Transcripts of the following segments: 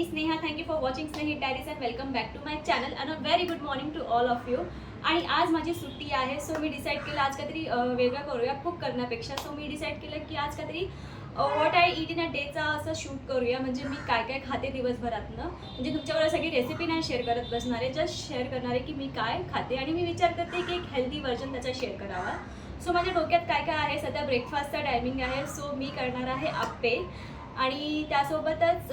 Me Sneha. Thank you for watching Snehi diaries and welcome back to my channel and a very good morning to all of you. आणि आज माझी सुट्टी आहे, so मी decide केलं आज काहीतरी वेगळं करूया कुक करण्यापेक्षा. सो मी डिसाईड केलं की आज काहीतरी व्हॉट आय ईट इन अ डेचा असं शूट करूया. म्हणजे मी काय काय खाते दिवसभरातनं, म्हणजे तुमच्याबरोबर सगळी रेसिपी नाही शेअर करत बसणार आहे, जस्ट शेअर करणार आहे की मी काय खाते. आणि मी विचार करते की एक हेल्दी व्हर्जन त्याचा शेअर करावा. सो माझ्या डोक्यात काय काय आहे, सध्या ब्रेकफास्टचा टायमिंग आहे, सो मी करणार आहे आप्पे. आणि त्यासोबतच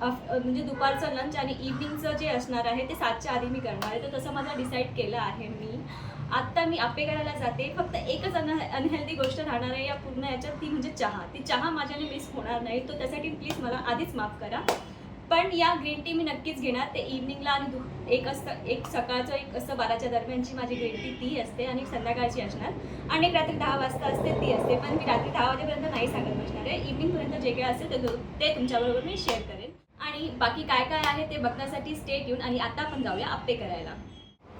म्हणजे दुपारचं लंच आणि इव्हनिंगचं जे असणार आहे ते 7च्या आधी मी करणार आहे. तर तसं मला डिसाईड केलं आहे मी. आत्ता मी आप्पे करायला जाते. फक्त एकच अनहेल्दी गोष्ट राहणार आहे या पूर्ण याच्यात, ती म्हणजे चहा. ती चहा माझ्याने मिस होणार नाही, तो त्यासाठी प्लीज मला आधीच माफ करा. पण या ग्रीन टी मी नक्कीच घेणार. ते इव्हनिंगला आणि एक सकाळचं एक असं 12च्या दरम्यानची माझी ग्रीन टी ती असते आणि संध्याकाळची असणार. आणि एक रात्री 10 वाजता असते ती असते. पण मी रात्री 10 वाजेपर्यंत नाही सांगत बसणार आहे. इव्हनिंगपर्यंत जे काय असेल ते तुमच्याबरोबर मी शेअर करेन. आणि बाकी काय काय आहे ते बघण्यासाठी स्टे ट्यून. आणि आता आपण जाऊया आप्पे करायला.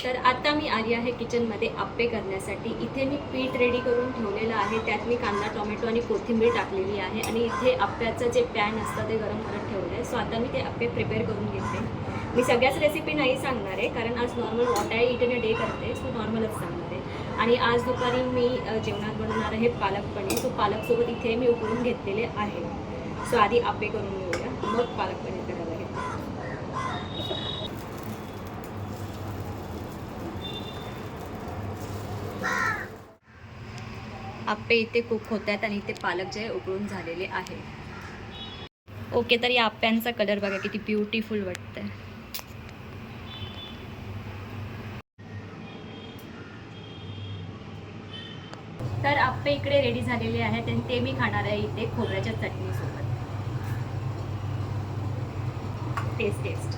तर आता मी आली आहे किचनमध्ये आप्पे करण्यासाठी. इथे मी पीठ रेडी करून ठेवलेलं आहे. त्यात मी कांदा, टोमॅटो आणि कोथिंबीर टाकलेली आहे. आणि इथे आप्प्याचं जे पॅन असतं ते गरम करत ठेवलं आहे. सो आता मी ते आप्पे प्रिपेअर करून घेते. मी सगळ्याच रेसिपी नाही सांगणार आहे, कारण आज normal what I eat in a day करते, सो नॉर्मलच सांगणार आहे. आणि आज दुपारी मी जेवणात बनवणार आहे पालक पनीर. सो पालकसोबत इथे मी उकळून घेतलेले आहे. सो आधी आप्पे करून घेऊया, मग पालक पनीर करायला घेते. आप्पे इथे कुक होत आहेत आणि इथे पालक जे उकळून झालेले आहे. ओके, तर या आप्प्यांचा कलर बघा किती ब्युटिफुल वाटतंय. तर आप्पे इकडे रेडी झालेले आहेत आणि ते मी खाणार आहे इथे खोबऱ्याच्या चटणीसोबत. टेस्ट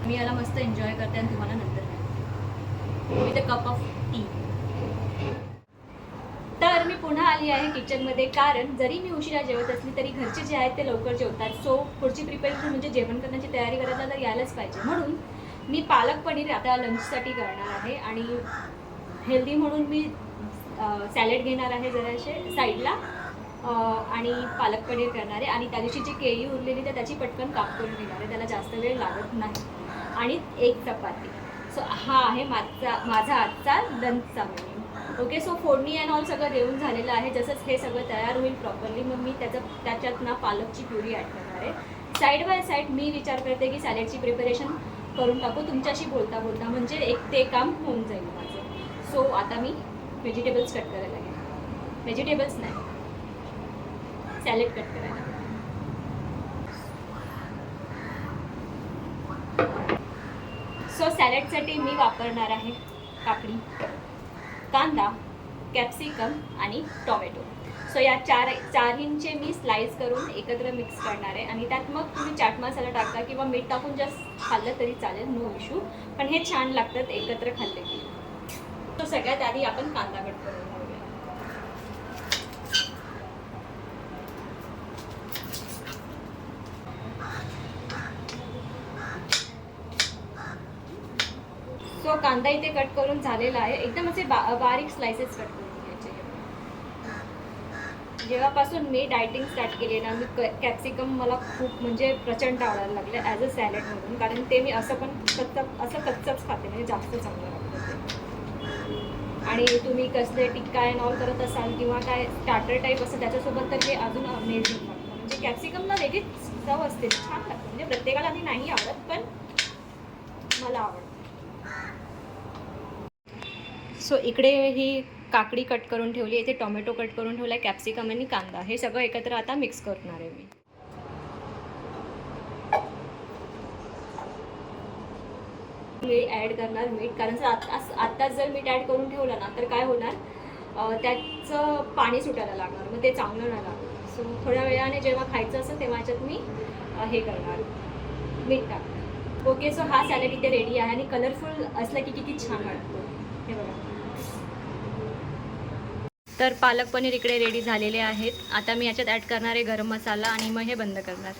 मी याला मस्त एन्जॉय करते आणि तुम्हाला नंतर with a cup of T. तर मी पुन्हा आली आहे किचनमध्ये, कारण जरी मी उशिरा जेवत असली तरी घरचे जे आहेत ते लवकर जेवतात. सो पुढची प्रिपरेशन म्हणजे जेवण करण्याची तयारी करायला तर यायलाच पाहिजे. म्हणून मी पालक पनीर आता लंचसाठी करणार आहे. आणि हेल्दी म्हणून मी सॅलड घेणार आहे जराशे साईडला, आणि पालक पनीर करणार आहे. आणि त्या दिवशी जी केळी उरलेली तर त्याची पटकन काप करून घेणार आहे, त्याला जास्त वेळ लागत नाही. आणि एक चपाती. सो हा आहे माझा आजचा लंचचा मेन्यू. ओके, सो फोडणी अँड ऑल सगळं देऊन झालेलं आहे. जसंच हे सगळं तयार होईल प्रॉपरली, मग मी त्याच्यात ना पालकची प्युरी ॲड करणार आहे. साईड बाय साईड मी विचार करते की सॅलेडची प्रिपरेशन करून टाकू तुमच्याशी बोलता बोलता, म्हणजे एक ते काम होऊन जाईल माझं. सो आता मी व्हेजिटेबल्स कट करायला लागेल. व्हेजिटेबल्स नाही, सॅलेड कट करायला. सो सॅलडसाठी मी वापरणार आहे काकडी, कांदा, कॅप्सिकम आणि टोमॅटो. सो या चारहींचे मी स्लाइस करून एकत्र मिक्स करणार आहे. आणि त्यात मग तुम्ही चाट मसाला टाका किंवा मीठ टाकून जस्ट खाल्लं तरी चालेल, नो इश्यू. पण हे छान लागतात एकत्र खाल्ले की. तो सगळ्यात आधी आपण कांदा कट करून घेऊया. सो कांदा इथे कट करून झालेला आहे. एकदम असे बारीक स्लाइसेस कट करून घ्यायचे. जेव्हापासून मी डायटिंग स्टार्ट केली ना, मी कॅप्सिकम मला खूप म्हणजे प्रचंड आवडायला लागलं ॲज अ सॅलड म्हणून, कारण ते मी असं पण कच्चंच खाते, म्हणजे जास्त चांगलं लागतं ते. आणि तुम्ही कसले टिक्का अँड ऑल करत असाल किंवा काय स्टार्टर टाईप असं त्याच्यासोबत, तर ते अजून अमेझिंग लागतं. म्हणजे कॅप्सिकमला वेगळीच चव असते, छान लागतं. म्हणजे प्रत्येकाला आधी नाही आवडत, पण मला आवडतं. सो इकडे ही काकडी कट करून ठेवली, इथे टोमॅटो कट करून ठेवला आहे, कॅप्सिकम आणि कांदा हे सगळं एकत्र आता मिक्स करणार आहे मी. ॲड करणार मीठ, कारण आत्ताच जर मीठ ॲड करून ठेवलं ना तर काय होणार, त्याचं पाणी सुटायला लागणार, मग ते चांगलं नाही लागणार. सो थोड्या वेळाने जेव्हा खायचं असेल तेव्हा याच्यात मी हे करणार, मीठ टाकणार. ओके, सो हा सॅलड इथे रेडी आहे. आणि कलरफुल असलं की किती छान वाटतो हे बघा. तर पालक पनीर इकडे रेडी झालेले आहेत. आता मी याच्यात ॲड करणार आहे गरम मसाला आणि मग हे बंद करणार.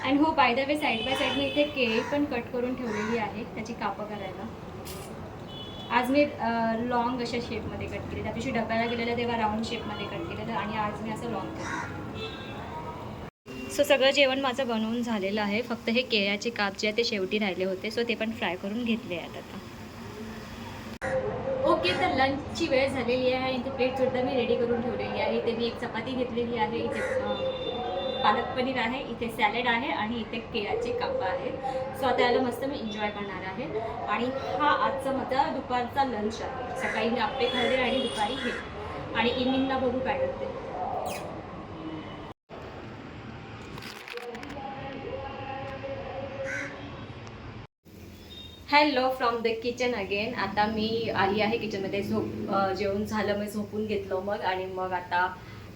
अँड हो, by the way, side by side मी इथे केळी पण कट करून ठेवलेली आहे त्याची कापं करायला. आज मी लॉंग अशा शेपमध्ये कट केले. त्या दिवशी डब्याला गेलेलं तेव्हा राऊंड शेपमध्ये कट केलेलं आणि आज मी असं लॉंग केलं. सो सगळं जेवण माझं बनवून झालेलं आहे. फक्त हे केळ्याचे काप जे आहे ते शेवटी राहिले होते, सो ते पण फ्राय करून घेतले आहेत आता. ओके, तर लंचची वेळ झालेली आहे. इथे प्लेटसुद्धा मी रेडी करून ठेवलेली आहे. इथे मी एक चपाती घेतलेली आहे, इथे पालक पनीर आहे, इथे सॅलड आहे आणि इथे केळ्याचे काप आहेत. सो आता याला मस्त मी एन्जॉय करणार आहे. आणि हा आजचा माझा दुपारचा लंच आहे. सकाळी मी आप्पे खाल्ले आणि दुपारी हे, आणि इव्हनिंगला बघू काय करते. Hello from the kitchen again. आता मी आली आहे किचनमध्ये. जेवण झालं, मी झोपून घेतलं मग, आणि मग आता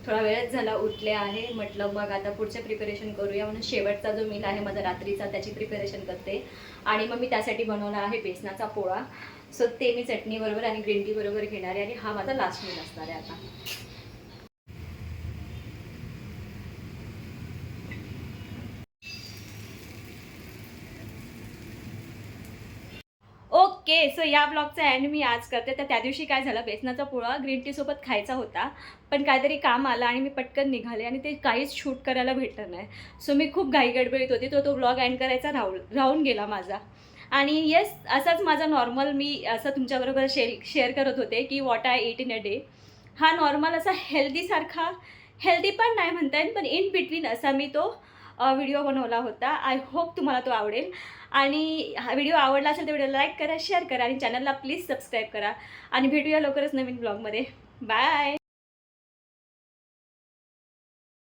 थोडा वेळच झाला उठले आहे. म्हटलं मग आता पुढचं प्रिपरेशन करूया म्हणून शेवटचा जो मील आहे माझा रात्रीचा त्याची प्रिपरेशन करते. आणि मग मी त्यासाठी बनवला आहे बेसनाचा पोळा. सो ते मी चटणी बरोबर आणि ग्रीन टी बरोबर घेणार आहे आणि हा माझा लास्ट मील असणार आहे आता. ओके, सो या ब्लॉगचा एंड मी आज करते. तर त्या दिवशी काय झालं, बेसनाचा पोळा ग्रीन टीसोबत खायचा होता, पण काहीतरी काम आलं आणि मी पटकन निघाले आणि ते काहीच शूट करायला भेटलं नाही. सो मी खूप घाईगडबडीत होती, तो ब्लॉग एंड करायचा राहून गेला माझा. आणि येस, असाच माझा नॉर्मल मी असं तुमच्याबरोबर शेअर करत होते की what I eat in a day. हा नॉर्मल असा हेल्दी पण नाही म्हणता येईल, पण इन बिटवीन असा मी तो व्हिडिओ बनवला होता. आय होप तुम्हाला तो आवडेल. आणि हा व्हिडिओ आवडला असेल तर व्हिडिओ लाईक करा, शेअर करा आणि चॅनलला प्लीज सबस्क्राईब करा. आणि भेटूया लवकरच नवीन ब्लॉगमध्ये. बाय.